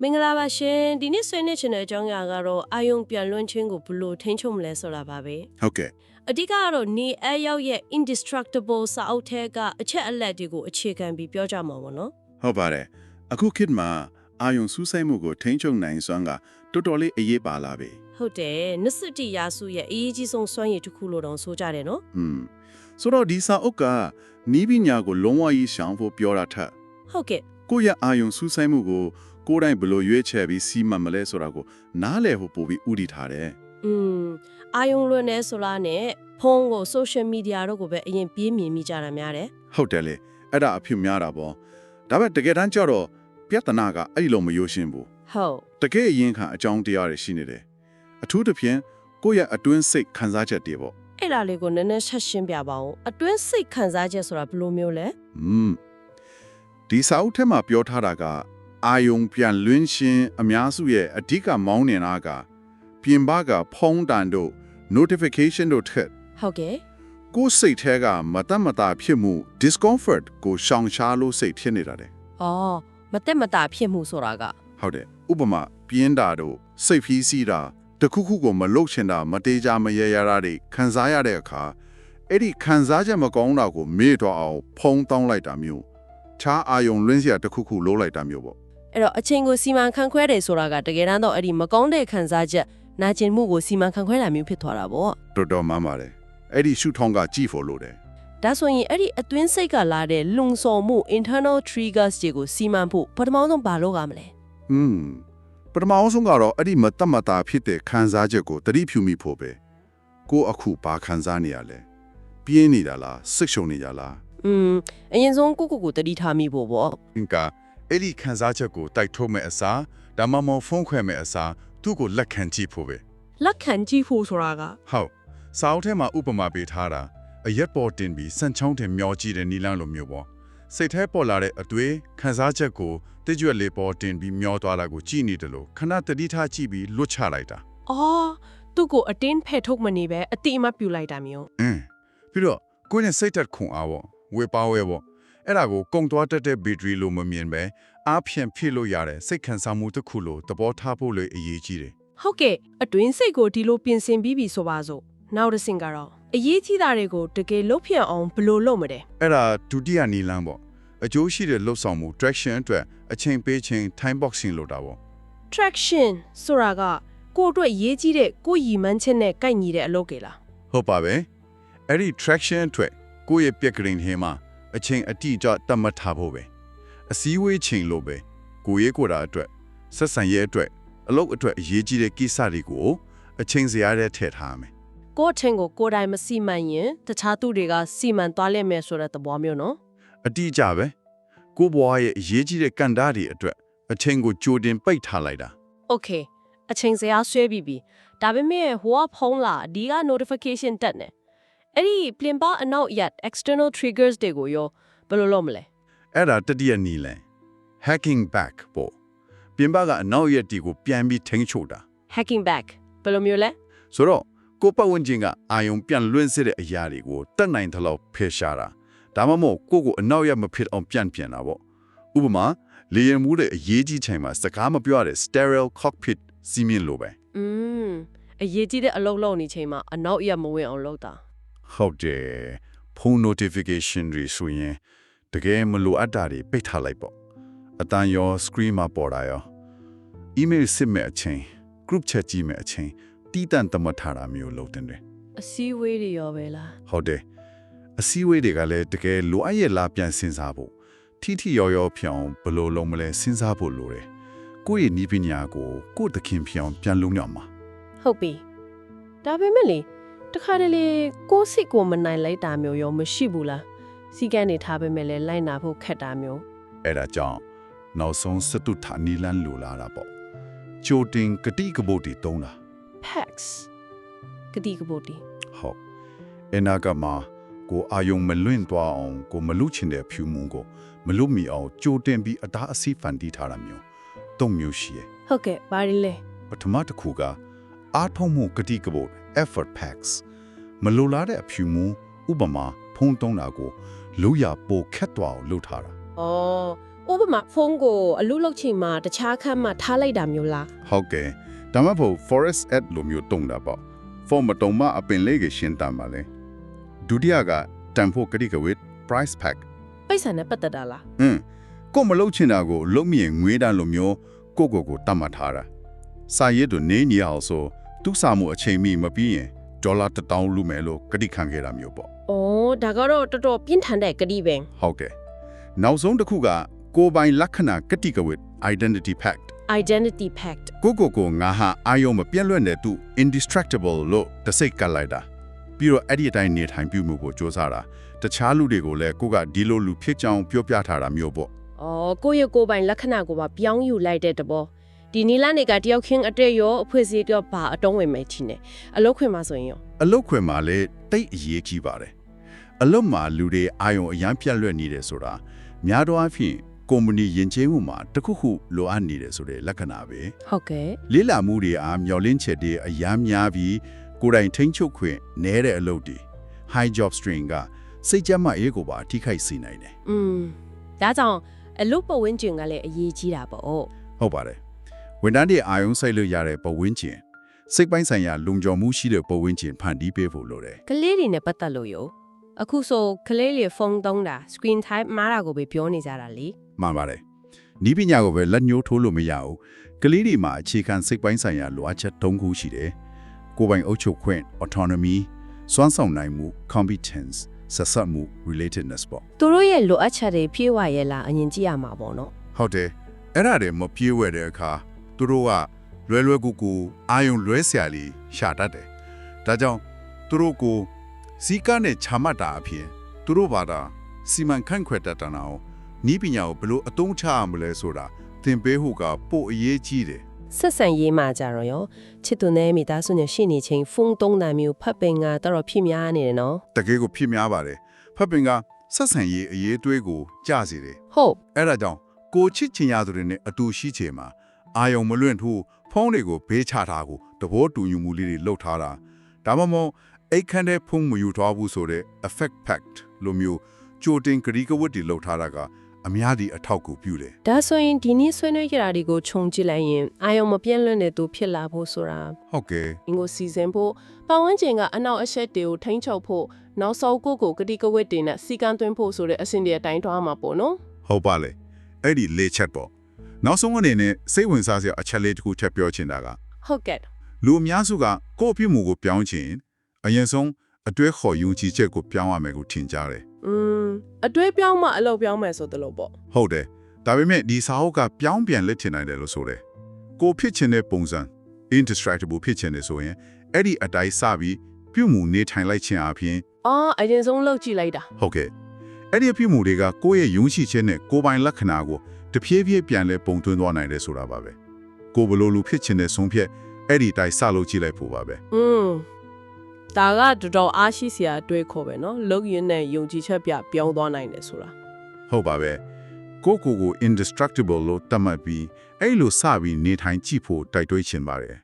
မင်္ဂလာပါရှင်ဒီနေ့ဆွေးနွေးချင်တဲ့အကြောင်းအရာကတော့အာယုံပြန်လွှမ်းခြင်းကိုဘယ်လိုထိန်းချုပ်မလဲဆိုတာပါပဲ ဟုတ်ကဲ့ အဓိကကတော့နေအရောက်ရဲ့ indestructible စာအုပ်ထဲကအချက်အလက်တွေကိုအခြေခံပြီးပြောကြမှာပေါ့နော် ဟုတ်ပါတယ်အခုခေတ်မှာအာယုံစူးစိုက်မှုကိုထိန်းချုပ်နိုင်စွမ်းကတော်တော်လေးအရေးပါလာပြီ ဟုတ်တယ်နစ်စတိရာစုရဲ့အရေးကြီးဆုံးစွမ်းရည်တစ်ခုလို့တောင်ဆိုကြတယ်နော် ဆိုတော့ဒီစာအုပ်ကနီးပညာကိုလုံးဝကြီးရှောင်ဖို့ပြောတာထက် ဟုတ်ကဲ့ ကိုယ့်ရဲ့အာယုံစူးစိုက်မှုကိုကိုယ်တိုင်ဘယ်လိုရွေးချယ်ပြီးစီမံမလဲဆိုတာကိုနားလည်ဖို့ပို့ပြီးဥတည်ထားတယ် အာယုံလွှမ်းနေဆိုလားနဲ့ဖုန်းကို social media တို့ကိုပဲအရင်ပြေးမြင်မိကြတာများတယ် ဟုတ်တယ်လေအဲ့ဒါအဖြစ်များတာပေါ့ဒါပေမဲ့တကယ်တမ်းကျတော့ပြဿနာကအဲ့ဒီလိုမယိုရှင်းဘူး ဟုတ် တကယ်အရင်ခံအကြောင်းတရားတွေရှိနေတယ်အထူးသဖြင့်ကိုယ့်ရဲ့အတွင်းစိတ်ခံစားချက်တွေပေါ့ အဲ့ဒါလေးကိုနည်းနည်းဆက်ရှင်းပြပါဦးအတွင်းစိတ်ခံစားချက်ဆိုတာဘယ်လိုမျိုးလဲ ဒီစာအုပ်ထဲမှာပြောထားတာကအာယုံပြန်လွင်းရှင်အများစုရဲ့အဓိကမောင်းနေတာကပြင်ပကဖုံးတန်တို့ notification တို့ထက် ဟုတ်ကဲ့ ကိုယ်စိတ်ထဲကမတတ်မတာဖြစ်မှု discomfort ကိုရှောင်ရှားလို့စိတ်ဖြစ်နေတာတယ် အော်မတက်မတာဖြစ်မှုဆိုတာက ဟုတ်တယ်ဥပမာပြင်းတာတို့စိတ်ဖိစီးတာတခုခုကိုမလုပ်ချင်တာမတေးကြမရရတာတွေခံစားရတဲ့အခါအဲ့ဒီခံစားချက်မကောင်းတာကိုမေ့တော့အောင်ဖုံးတောင်းလိုက်တာမျိုးချားအာယုံလွင်းစရာတခုခုလုပ်လိုက်တာမျိုးပေါ့ အဲ့တော့အချိန်ကိုစီမံခန့်ခွဲတယ်ဆိုတာကတကယ်တမ်းတော့အဲ့ဒီမကောင်းတဲ့ခံစားချက်နာကျင်မှုကိုစီမံခန့်ခွဲတာမျိုးဖြစ်သွားတာပေါ့ တော်တော်မှန်ပါတယ်အဲ့ဒီရှုထောင်းကကြည့်ဖို့လိုတယ် ဒါဆိုရင်အဲ့ဒီအတွင်းစိတ်ကလာတဲ့လုံဆော်မှု internal triggers တွေကိုစီမံဖို့ပထမဆုံးဘာလုပ်ရမလဲ ပထမအောင်ဆုံးကတော့အဲ့ဒီမတတ်မတာဖြစ်တဲ့ခံစားချက်ကိုတတိဖြူမိဖို့ပဲကိုအခုဘာခံစားနေရလဲပြင်းနေတာလားစိတ်ရှုံနေကြလား အရင်ဆုံးကိုတတိထားမိဖို့ပေါ့ အင်ကအဲ့ဒီခံစားချက်ကိုတိုက်ထုတ်မဲ့အစားဒါမှမဟုတ်ဖုံးခွဲမဲ့အစားသူ့ကိုလက်ခံကြည့်ဖို့ပဲ လက်ခံကြည့်ဖို့ဆိုတာက ဟုတ်စာအုပ်ထဲမှာဥပမာပေးထားတာအရက်ပေါ်တင်ပြီးစံချောင်းတင်မျောကြည့်တဲ့နီလန်းလိုမျိုးပေါ့စိတ်ထဲပေါ်လာတဲ့အတွေ့ခံစားချက်ကိုတိကျွတ်လေးပေါ်တင်ပြီးမျောသွားတာကိုကြည့်နေတယ်လို့ခဏတတိထားကြည့်ပြီးလွတ်ချလိုက်တာ အော်သူ့ကိုအတင်းဖဲ့ထုတ်မနေပဲအတိအမပြူလိုက်တာမျိုး ပြီးတော့ကိုယ်နဲ့စိတ်သက်ခွန်အားပေါ့ဝေပါဝဲပေါ့အဲ့ဒါကိုကုံသွားတတ်တဲ့ဘက်ထရီလိုမမြင်ပဲအားဖြင့်ဖြစ်လို့ရတဲ့စိတ်ခံစားမှုတစ်ခုလိုသဘောထားဖို့လေအရေးကြီးတယ် ဟုတ်ကဲ့အတွင်းစိတ်ကိုဒီလိုပြင်ဆင်ပြီးပြီဆိုပါစို့နောက်တစ်ဆင့်ကတော့အရေးကြီးတာတွေကိုတကယ်လုပ်ဖြစ်အောင်ဘယ်လိုလုပ်မလဲ အဲ့ဒါဒုတိယနီလန်းပေါ့အကျိုးရှိတဲ့လှုပ်ဆောင်မှု traction အတွက်အချိန်ပေးခြင်း time boxing လို့တာပေါ့ traction ဆိုတာကကိုယ့်အတွက်ရေးကြီးတဲ့ကိုယ့်ရည်မှန်းချက်နဲ့ကိုက်ညီတဲ့အလုပ်ကေလား ဟုတ်ပါပဲအဲ့ဒီ traction အတွက်ကိုယ့်ရဲ့ပြက်ကရင်ထဲမှာအချိန်အတိအကျတတ်မှတ်ထားဖို့ပဲအစည်းအဝေးချိန်လို့ပဲကိုယ့်ရဲ့ကိုယ်တာအတွက်ဆက်ဆံရေးအတွက်အလုပ်အတွက်အရေးကြီးတဲ့ကိစ္စတွေကိုအချိန်စရာတဲ့ထည့်ထားမယ် ကိုယ့်အချိန်ကိုကိုယ်တိုင်မစီမံရင်တခြားသူတွေကစီမံသွားလိမ့်မယ်ဆိုတဲ့သဘောမျိုးနော် အတိအကျပဲကိုယ့်ဘဝရဲ့အရေးကြီးတဲ့ကဏ္ဍတွေအတွက်အချိန်ကိုကြိုတင်ပိတ်ထားလိုက်တာ Okay အချိန်စရာဆွဲပြီးပြီဒါပေမဲ့ဟိုကဖုံးလာဒီက notification တက်နေအဲ့ဒီပြင်ပအနောက်ရက် external triggers တွေကိုရောဘယ်လိုလုပ်မလဲ အဲ့ဒါတတိယနီလန်း hacking back ပေါ့ပြင်ပကအနောက်ရက်တီကိုပြန်ပြီးထိန်းချုပ်တာ hacking back ဘယ်လိုမျိုးလဲ ဆိုတော့ကိုပတ်ဝန်းကျင်ကအာယုံပြန်လွင့်စေတဲ့အရာတွေကိုတက်နိုင်တဲ့လောက်ဖယ်ရှားတာဒါမှမဟုတ်ကိုအနောက်ရက်မဖြစ်အောင်ပြန်တာပေါ့ဥပမာလေယာဉ်မှုတဲ့အရေးကြီးချိန်မှာစကားမပြောရတဲ့ sterile cockpit စီမင်းလိုပဲ အရေးကြီးတဲ့အလုပ်လုပ်နေချိန်မှာအနောက်ရက်မဝင်အောင်လုပ်တာ ဟုတ်တယ်ဖုန်း notification တွေဆိုရင်တကယ်မလိုအပ်တာတွေပိတ်ထားလိုက်ပေါ့အတန်ရော screen မှာပေါ်တာရော email စစ်မဲ့အချိန် group chat ကြည့်မဲ့အချိန်တီးတန့်သတ်မှတ်ထားတာမျိုးလုပ်တင်တယ် အစည်းအဝေးတွေရောပဲလား ဟုတ်တယ်အစည်းအဝေးတွေကလည်းတကယ်လိုအပ်ရဲ့လားပြန်စဉ်းစားဖို့ထိရောဖြောင်းဘယ်လိုလုပ်မလဲစဉ်းစားဖို့လိုတယ်ကိုယ့်ရဲ့ဤပညာကိုကိုယ့်သခင်ဖြောင်းပြန်လုံရမှာ ဟုတ်ပြီဒါပေမဲ့လေတခါတလေကိုယ်စိတ်ကိုမနိုင်လိုက်တာမျိုးရောမရှိဘူးလားစီကန်းနေထားပေမဲ့လည်းလိုက်နာဖို့ခက်တာမျိုး အဲ့ဒါကြောင့်နောက်ဆုံးစတုထနီလန်းလိုလာတာပေါ့ကြိုတင်ကတိကပုတ်တီတုံးတာ packs ကတိကပုတ်တီ ဟုတ်အနာကမှာကိုအာယုံမလွင့်သွားအောင်ကိုမလူချင်တဲ့ဖြူမှုကိုမလူမီအောင်ကြိုတင်ပြီးအသားအစီဖန်တီးထားတာမျိုးသုံးမျိုးရှိရဲ့ ဟုတ်ကဲ့ဘာလဲ ပထမတစ်ခုကအားထုတ်မှုကတိကပုတ် effort packs မလိုလားတဲ့အဖြူမှုဥပမာဖုံးတုံးတာကိုလူရပိုခက်သွားအောင်လုပ်ထားတာ ဩ ဥပမာဖုန်းကိုအလုပ်လုပ်ချိန်မှာတခြားခန်းမှာထားလိုက်တာမျိုးလား ဟုတ်ကဲ့ဒါမှမဟုတ် forest ad လိုမျိုးတုံတာပေါ့ဖုန်းမတုံမအပင်လေးကရှင်းတာပါလေဒုတိယကတန်ဖို့ကတိကဝစ် price pack ပိတ်ဆန်နဲ့ပတ်သက်တာလား ကိုမလုပ်ချင်တာကိုလုံးမြင်ငွေတန်းလိုမျိုးကိုတတ်မှတ်ထားတာစာရေးတို့နေနေအောင်ဆိုသူ့စာမှုအချိန်မီမပြီးရင်ဒေါ်လာ1000လူမယ်လို့ကတိခံခဲ့တာမျိုးပေါ့ ။အော်ဒါကတော့တော်တော်ပြင်းထန်တဲ့ကတိပဲ ဟုတ်ကဲ့နောက်ဆုံးတစ်ခုကကိုယ်ပိုင်လက္ခဏာကတိကဝစ် identity pact ။ Identity Pact ကိုငါဟာအာယုံမပြတ်လွတ်တဲ့သူ indestructible လို့တစိတ်ကတ်လိုက်တာပြီးတော့အဲ့ဒီအတိုင်းနေထိုင်ပြုမှုကိုစ조사တာတခြားလူတွေကိုလည်းကိုကဒီလိုလူဖြစ်ကြောင်းပြောပြထားတာမျိုးပေါ့ ။အော်ကိုယ့်ရဲ့ကိုယ်ပိုင်လက္ခဏာကိုပါပြောင်းယူလိုက်တဲ့တဘော။ဒီနီလာနေကတယောက်ချင်းအတွေ့ရောအဖွဲ့အစည်းတော့ဘာအတုံးဝင်မယ်ထင်တယ်။အလုပ်ခွင်မှာဆိုရင်ရော အလုတ်ခွင်မှာလည်းတိတ်အရေးကြီးပါတယ်အလုတ်မှာလူတွေအာယုံအရန်ပြတ်လွတ်နေတယ်ဆိုတာများတော့အဖြစ်ကုမ္ပဏီယဉ်ကျေးမှုမှာတခုခုလိုအပ်နေတယ်ဆိုတဲ့လက္ခဏာပဲ ဟုတ်ကဲ့ လေးလာမှုတွေအားမျောလင်းချက်တွေအရန်များပြီးကိုယ်တိုင်ထိန်းချုပ်ခွင့်နဲတဲ့အလုပ်တွေ high job strain ကစိတ်ကြမ်းမှအေးကိုပါထိခိုက်စေနိုင်တယ် ဒါကြောင့်အလုပ်ပဝင်းကျင်ကလည်းအရေးကြီးတာပေါ့ ဟုတ်ပါတယ်ဝန်ထမ်းတွေအာယုံစိုက်လို့ရတဲ့ပဝင်းကျင်စိတ်ပိုင်းဆိုင်ရာလုံခြုံမှုရှိတဲ့ပဝင်းကျင်ဖန်တီးပေးဖို့လိုတယ် ကလေးတွေနဲ့ပတ်သက်လို့ရောအခုဆိုကလေးတွေဖုန်းသုံးတာ screen time မားတာကိုပဲပြောနေကြတာလေ မှန်ပါတယ်နီးပညာကိုပဲလက်ညှိုးထိုးလို့မရဘူးကလေးတွေမှာအခြေခံစိတ်ပိုင်းဆိုင်ရာလိုအပ်ချက်၃ခုရှိတယ်ကိုယ်ပိုင်အုပ်ချုပ်ခွင့် autonomy စွမ်းဆောင်နိုင်မှု competence ဆက်ဆက်မှု relatedness ပေါ့ သူတို့ရဲ့လိုအပ်ချက်တွေဖြည့်ဝရဲ့လားအရင်ကြည့်ရမှာပေါ့နော် ဟုတ်တယ်အဲ့ဒါတွေမပြေဝဲတဲ့အခါသူတို့ကလွယ်ကူအာယုံလွဲဆရာလေးရှာတတ်တယ်ဒါကြောင့်သူတို့ကိုစီကနဲ့ချမှတ်တာအဖြစ်သူတို့ဘာသာစီမံခန့်ခွဲတတ်တာအောင်နီးပညာကိုဘလို့အသုံးချရမလဲဆိုတာသင်ပေးဖို့ကပိုအရေးကြီးတယ် ဆက်ဆံရေးမှာကြတော့ရောချစ်သူနဲ့မိသားစုနဲ့ရှိနေချင်းဖုန်းသုံးတာမျိုးဖတ်ပင်ကတော်ဖြစ်များနေတယ်နော် တကယ်ကိုဖြစ်များပါတယ်ဖတ်ပင်ကဆက်ဆံရေးအရေးသွေးကိုကြားစေတယ် ဟုတ် အဲ့ဒါကြောင့်ကိုချစ်ချင်ရသူတွေနဲ့အတူရှိချင်မှာအာယုံမလွင့်ထူဖုန်းတွေကိုဘေးချထားကိုတဘောတူညီမှုလေးတွေလုပ်ထားတာဒါမှမဟုတ်အိတ်ခမ်းတဲ့ဖုန်းမယူထားဘူးဆိုတဲ့ effect pact လိုမျိုးကြိုတင်ကတိကဝတ်တွေလုပ်ထားတာကအများကြီးအထောက်အကူပြုတယ် ဒါဆိုရင်ဒီနေ့ဆွေးနွေးကြတာတွေကိုခြုံကြည့်လိုက်ရင်အာယုံမပြည့်လွတ်တဲ့သူဖြစ်လာဖို့ဆိုတာ ဟုတ်ကဲ့ အင်ကိုစီစဉ်ဖို့ပတ်ဝန်းကျင်ကအနောက်အရှက်တွေကိုထိန်းချုပ်ဖို့နောက်ဆုံးကိုကတိကဝတ်တွေနဲ့စီကံသွင်းဖို့ဆိုတဲ့အဆင့်တွေအတိုင်းထွားမှာပေါ့နော် ဟုတ်ပါလေအဲ့ဒီလေးချက်ပေါ့နောက်ဆုံးအနေနဲ့စိတ်ဝင်စားစရာအချက်လေးတစ်ခုထပ်ပြောချင်တာက ဟုတ်ကဲ့ လူအများစုကကိုယ့်အပြုမှုကိုပြောင်းချင်အရင်ဆုံးအတွဲခေါ်ယုံကြည်ချက်ကိုပြောင်းရမယ်ကိုထင်ကြတယ် အတွဲပြောင်းမှအလုပ်ပြောင်းမယ်ဆိုတယ်လို့ပေါ့ ဟုတ်တယ်ဒါပေမဲ့ဒီစာအုပ်ကပြောင်းပြန်လက်ထင်နိုင်တယ်လို့ဆိုတယ်ကိုဖြစ်ချင်တဲ့ပုံစံ indestructible ဖြစ်ချင်တယ်ဆိုရင်အဲ့ဒီအတိုင်းစပြီးပြုမှုနေထိုင်လိုက်ခြင်းအပြင် အရင်ဆုံးလုပ်ကြည့်လိုက်တာ ဟုတ်ကဲ့အဲ့ဒီပြုမှုတွေကကိုယ့်ရဲ့ယုံကြည်ချက်နဲ့ကိုယ်ပိုင်လက္ခဏာကိုတဖြည်းဖြည်းပြန်လဲပုံသွင်းသွားနိုင်တယ်ဆိုတာပါပဲကိုဘလို့လူဖြစ်ချင်တဲ့ဆုံးဖြတ်အဲ့ဒီတိုင်းစလုပ်ကြည့်လိုက်ဖို့ပါပဲ ဒါကတော်တော်အားရှိစရာအတွေ့ခေါ်ပဲเนาะလုပ်ရင်းနဲ့ယုံကြည်ချက်ပြပြောင်းသွားနိုင်တယ်ဆိုတာ ဟုတ်ပါပဲကို indestructible လို့တတ်မှတ်ပြီးအဲ့လိုစပြီးနေထိုင်ကြည့်ဖို့တိုက်တွန်းချင်ပါတယ်